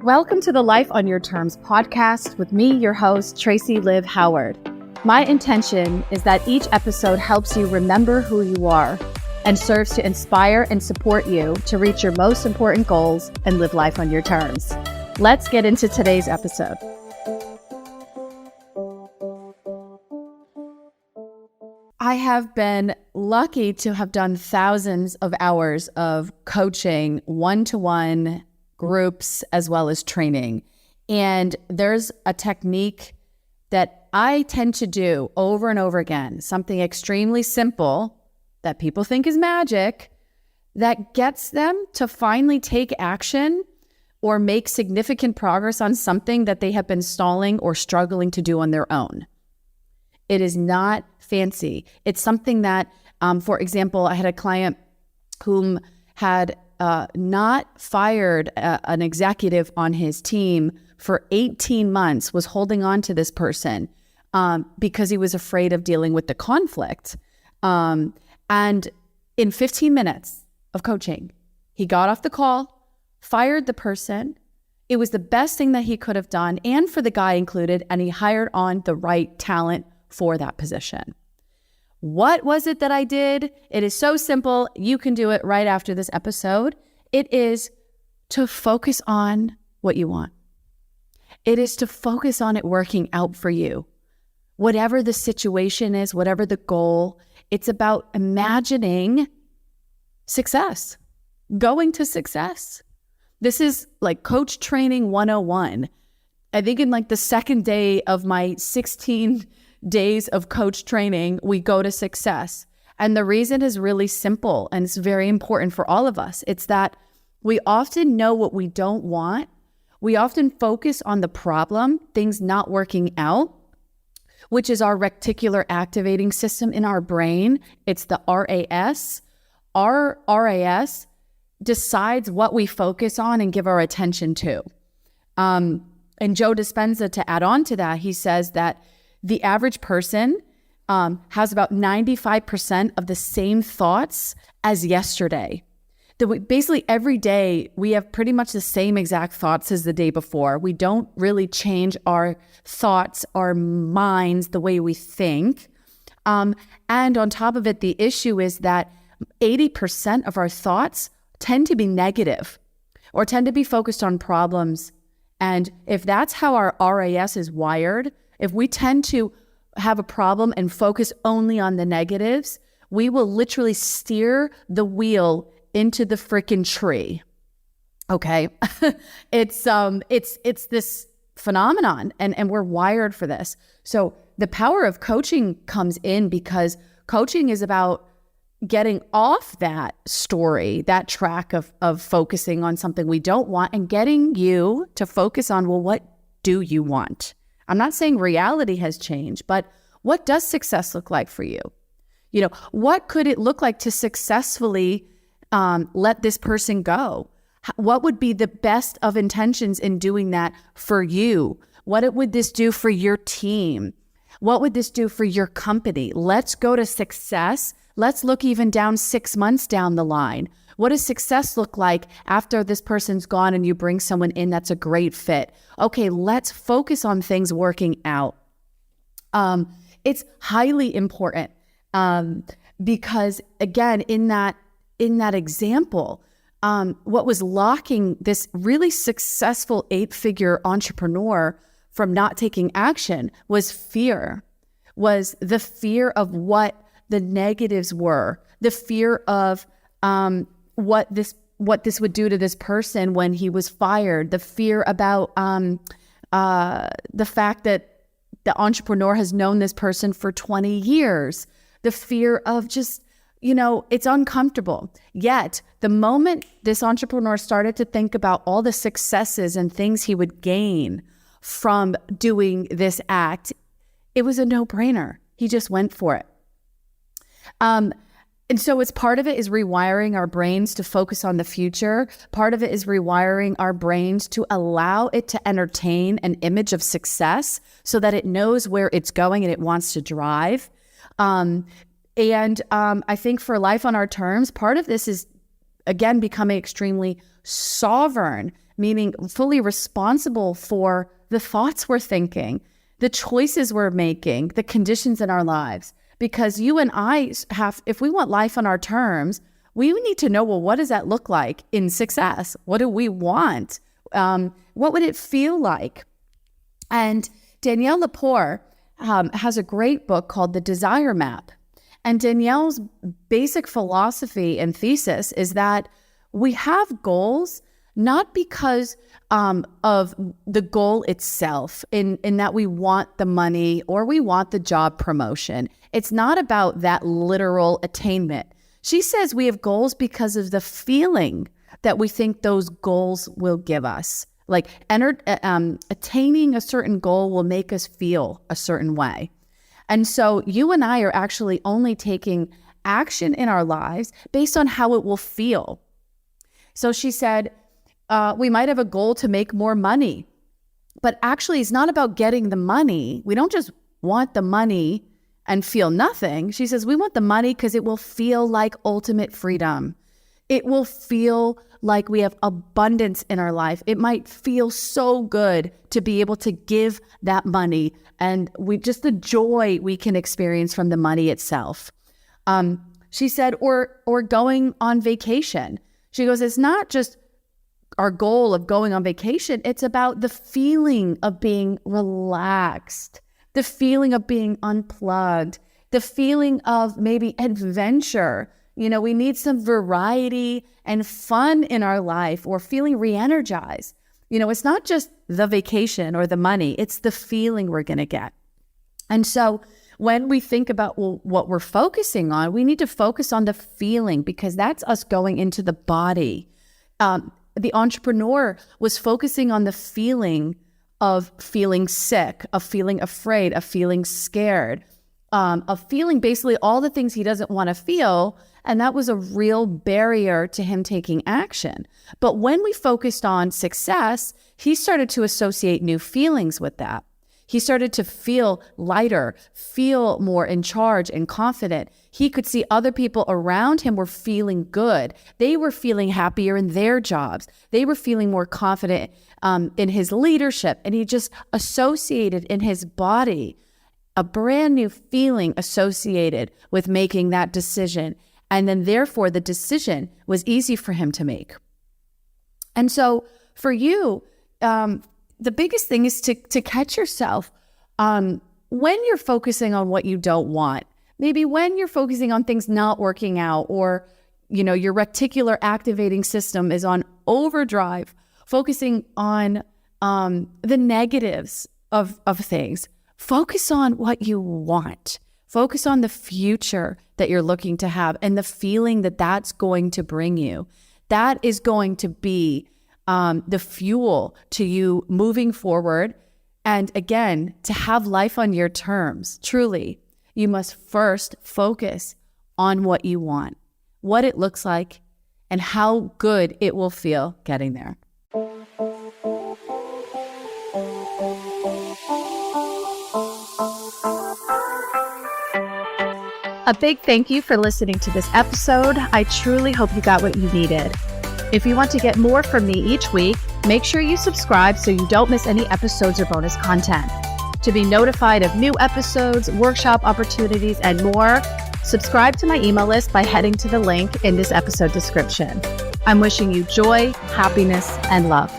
Welcome to the Life on Your Terms podcast with me, your host, Tracey Liv Howard. My intention is that each episode helps you remember who you are and serves to inspire and support you to reach your most important goals and live life on your terms. Let's get into today's episode. I have been lucky to have done thousands of hours of coaching, one-to-one groups, as well as training. And there's a technique that I tend to do over and over again, something extremely simple that people think is magic, that gets them to finally take action or make significant progress on something that they have been stalling or struggling to do on their own. It is not fancy. It's something that, for example, I had a client whom had not fired an executive on his team for 18 months, was holding on to this person because he was afraid of dealing with the conflict. And in 15 minutes of coaching, he got off the call, fired the person. It was the best thing that he could have done, and for the guy included, and he hired on the right talent for that position. What was it that I did? It is so simple. You can do it right after this episode. It is to focus on what you want. It is to focus on it working out for you. Whatever the situation is, whatever the goal, it's about imagining success, going to success. This is like coach training 101. I think in like the second day of my 16 days of coach training, we go to success. And the reason is really simple, and it's very important for all of us. It's that we often know what we don't want. We often focus on the problem, things not working out, which is our reticular activating system in our brain. It's the RAS. Our RAS decides what we focus on and give our attention to. And Joe Dispenza, to add on to that, he says that the average person has about 95% of the same thoughts as yesterday. Basically, every day we have pretty much the same exact thoughts as the day before. We don't really change our thoughts, our minds, the way we think. And on top of it, the issue is that 80% of our thoughts tend to be negative or tend to be focused on problems. And if that's how our RAS is wired, if we tend to have a problem and focus only on the negatives, we will literally steer the wheel into the freaking tree. Okay. It's this phenomenon, and we're wired for this. So the power of coaching comes in because coaching is about getting off that story, that track of focusing on something we don't want, and getting you to focus on, well, what do you want? I'm not saying reality has changed, but what does success look like for you? You know, what could it look like to successfully let this person go? What would be the best of intentions in doing that for you? What would this do for your team? What would this do for your company? Let's go to success. Let's look even down 6 months down the line. What does success look like after this person's gone and you bring someone in that's a great fit? Okay, let's focus on things working out. It's highly important because, again, in that example, what was locking this really successful 8-figure entrepreneur from not taking action was fear, was the fear of what the negatives were, the fear of what this would do to this person when he was fired, the fear about the fact that the entrepreneur has known this person for 20 years, the fear of just, it's uncomfortable. Yet the moment this entrepreneur started to think about all the successes and things he would gain from doing this act, it was a no-brainer. He just went for it. And so it's part of it is rewiring our brains to focus on the future. Part of it is rewiring our brains to allow it to entertain an image of success so that it knows where it's going and it wants to drive. I think for life on our terms, part of this is again, becoming extremely sovereign, meaning fully responsible for the thoughts we're thinking, the choices we're making, the conditions in our lives. Because you and I if we want life on our terms, we need to know, well, what does that look like in success? What do we want? What would it feel like? And Danielle Lepore has a great book called The Desire Map. And Danielle's basic philosophy and thesis is that we have goals not because of the goal itself, in that we want the money or we want the job promotion. It's not about that literal attainment. She says we have goals because of the feeling that we think those goals will give us. Like attaining a certain goal will make us feel a certain way. And so you and I are actually only taking action in our lives based on how it will feel. So she said, we might have a goal to make more money, but actually it's not about getting the money. We don't just want the money and feel nothing. She says, we want the money because it will feel like ultimate freedom. It will feel like we have abundance in our life. It might feel so good to be able to give that money, and just the joy we can experience from the money itself. She said, or going on vacation. She goes, it's not just our goal of going on vacation. It's about the feeling of being relaxed, the feeling of being unplugged, the feeling of maybe adventure. We need some variety and fun in our life, or feeling re-energized. It's not just the vacation or the money, it's the feeling we're going to get. And so when we think about what we're focusing on, we need to focus on the feeling, because that's us going into the body. The entrepreneur was focusing on the feeling of feeling sick, of feeling afraid, of feeling scared, of feeling basically all the things he doesn't want to feel. And that was a real barrier to him taking action. But when we focused on success, he started to associate new feelings with that. He started to feel lighter, feel more in charge and confident. He could see other people around him were feeling good. They were feeling happier in their jobs. They were feeling more confident in his leadership. And he just associated in his body a brand new feeling associated with making that decision. And then therefore the decision was easy for him to make. And so for you, the biggest thing is to catch yourself when you're focusing on what you don't want. Maybe when you're focusing on things not working out, or your reticular activating system is on overdrive, focusing on the negatives of things. Focus on what you want. Focus on the future that you're looking to have and the feeling that that's going to bring you. That is going to be the fuel to you moving forward. And again, to have life on your terms, truly, you must first focus on what you want, what it looks like, and how good it will feel getting there. A big thank you for listening to this episode. I truly hope you got what you needed. If you want to get more from me each week, make sure you subscribe so you don't miss any episodes or bonus content. To be notified of new episodes, workshop opportunities, and more, subscribe to my email list by heading to the link in this episode description. I'm wishing you joy, happiness, and love.